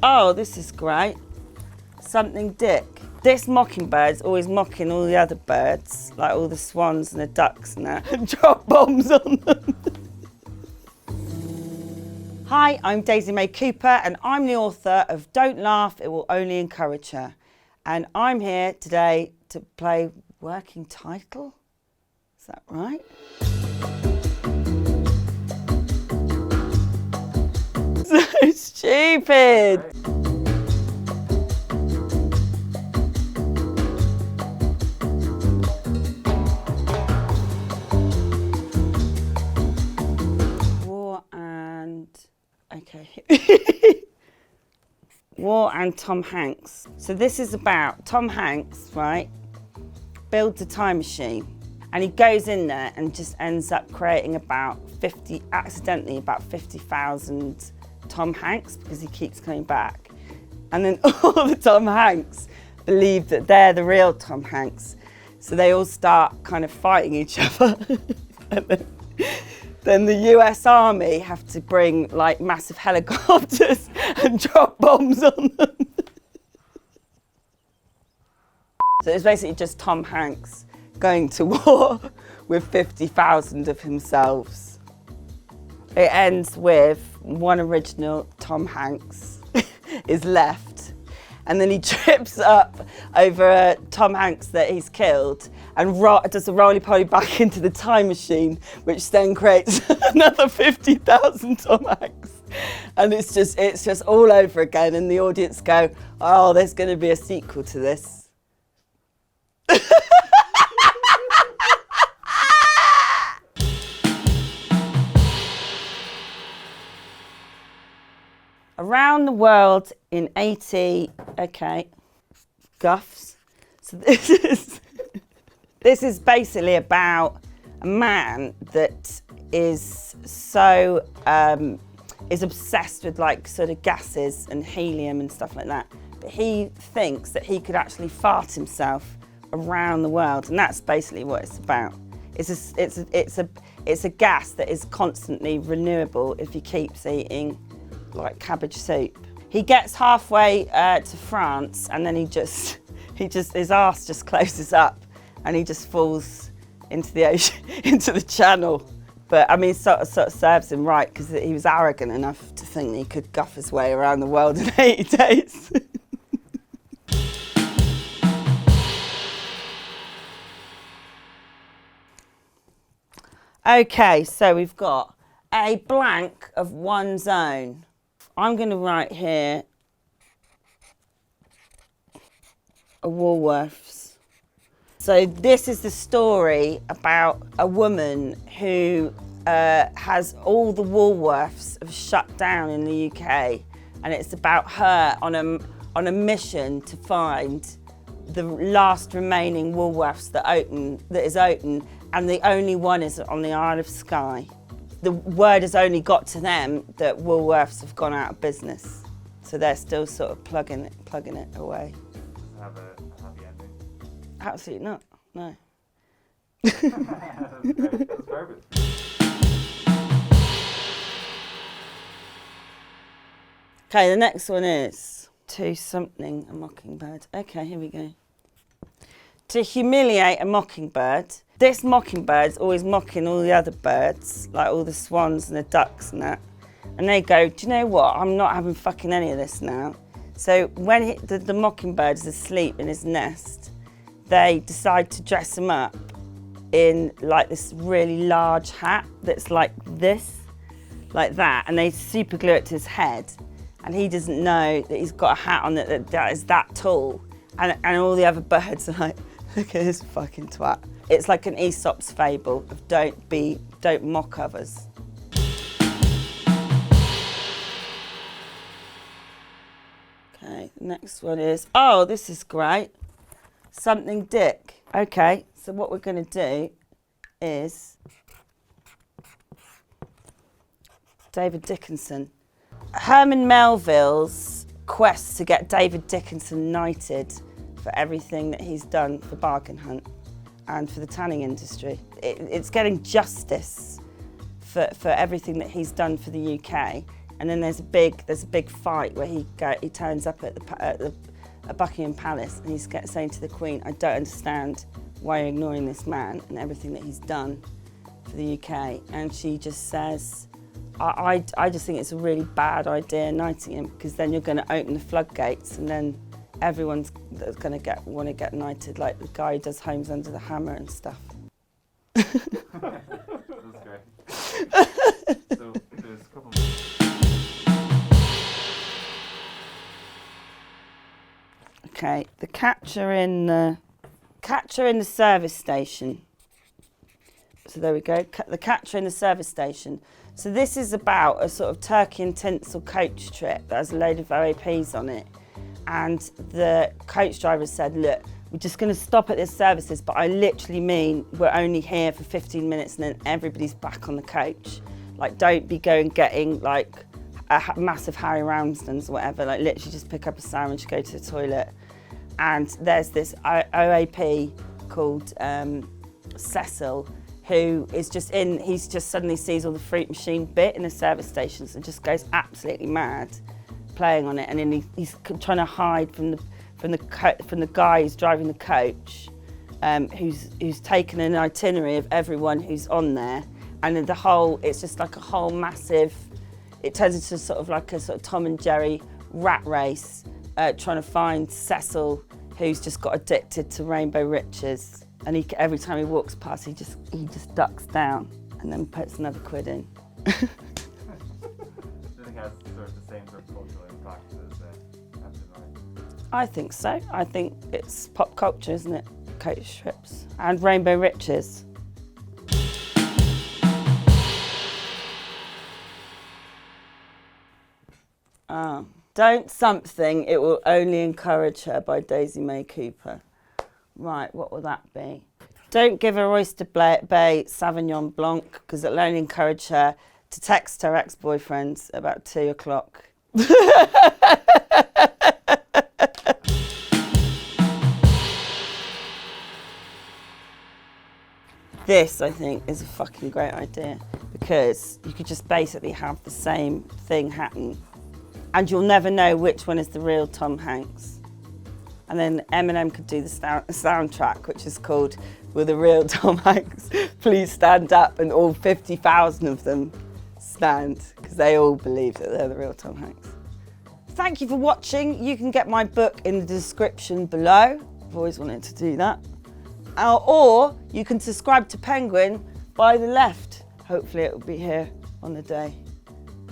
oh, this is great. Something Dick. This mockingbird's always mocking all the other birds, like all the swans and the ducks and that, and drop bombs on them. Hi, I'm Daisy May Cooper and I'm the author of Don't Laugh, It Will Only Encourage Her. And I'm here today to play working title. Is that right? So stupid. War and Tom Hanks. So this is about Tom Hanks, right? Builds a time machine and he goes in there and just ends up creating accidentally about 50,000 Tom Hanks because he keeps coming back. And then all the Tom Hanks believe that they're the real Tom Hanks. So they all start kind of fighting each other. And then the US Army have to bring like massive helicopters and drop bombs on them. So it's basically just Tom Hanks going to war with 50,000 of themselves. It ends with one original Tom Hanks is left, and then he trips up over Tom Hanks that he's killed and does a roly-poly back into the time machine, which then creates another 50,000 Tom Hanks. And it's just all over again, and the audience go, oh, there's going to be a sequel to this. Around the world in 80, okay, guffs. So this is basically about a man that is so, is obsessed with like sort of gases and helium and stuff like that. But he thinks that he could actually fart himself around the world, and that's basically what it's about. It's a gas that is constantly renewable if he keeps eating like cabbage soup. He gets halfway to France and then his arse just closes up and he just falls into the ocean, into the channel. But I mean, it sort of serves him right because he was arrogant enough to think that he could guff his way around the world in 80 days. Okay, so we've got a blank of one's own. I'm going to write here a Woolworths. So this is the story about a woman who has all the Woolworths have shut down in the UK, and it's about her on a mission to find the last remaining Woolworths that is open, and the only one is on the Isle of Skye. The word has only got to them that Woolworths have gone out of business, so they're still sort of plugging it away. Have a happy ending? Absolutely not. No. That's perfect. Okay, the next one is to something a mockingbird. Okay, here we go. To humiliate a mockingbird. This mockingbird's always mocking all the other birds, like all the swans and the ducks and that. And they go, do you know what? I'm not having fucking any of this now. So when the mockingbird is asleep in his nest, they decide to dress him up in like this really large hat that's like this, like that. And they super glue it to his head. And he doesn't know that he's got a hat on that is that tall. And all the other birds are like, look at this fucking twat. It's like an Aesop's fable of don't mock others. Okay, the next one is, oh, this is great. Something Dick. Okay, so what we're going to do is David Dickinson. Herman Melville's quest to get David Dickinson knighted for everything that he's done for Bargain Hunt and for the tanning industry. It's getting justice for everything that he's done for the UK. And then there's a big fight where he turns up at Buckingham Palace, and he's saying to the Queen, "I don't understand why you're ignoring this man and everything that he's done for the UK." And she just says, I just think it's a really bad idea knighting him, because then you're going to open the floodgates, and then everyone's going to want to get knighted, like the guy who does Homes Under the Hammer and stuff. That's great. So there's a couple more. Okay, the catcher in the service station. So there we go, the catcher in the service station. So this is about a sort of turkey and tinsel coach trip that has a load of OAPs on it. And the coach driver said, "Look, we're just going to stop at this services, but I literally mean we're only here for 15 minutes and then everybody's back on the coach. Like, don't be getting like a massive Harry Ramsden's or whatever, like literally just pick up a sandwich, go to the toilet." And there's this OAP called Cecil, who is he's just suddenly sees all the fruit machine bit in the service stations and just goes absolutely mad playing on it. And then he's trying to hide from the guy who's driving the coach, who's taken an itinerary of everyone who's on there. And then it's just like a whole massive, it turns into sort of like a sort of Tom and Jerry rat race, trying to find Cecil, who's just got addicted to Rainbow Riches. And every time he walks past, he just ducks down and then puts another quid in. Do you think it has sort of the same sort of cultural impact as afterlife? I think so. I think it's pop culture, isn't it? Coach trips and Rainbow Riches. Don't Something, It Will Only Encourage Her by Daisy May Cooper. Right, what will that be? Don't give her Oyster Bay Sauvignon Blanc, because it'll only encourage her to text her ex-boyfriends about 2 o'clock. This, I think, is a fucking great idea, because you could just basically have the same thing happen and you'll never know which one is the real Tom Hanks. And then Eminem could do the soundtrack, which is called "Will the Real Tom Hanks Please Stand Up?" And all 50,000 of them stand, because they all believe that they're the real Tom Hanks. Thank you for watching. You can get my book in the description below. I've always wanted to do that. Or you can subscribe to Penguin by the left. Hopefully it will be here on the day.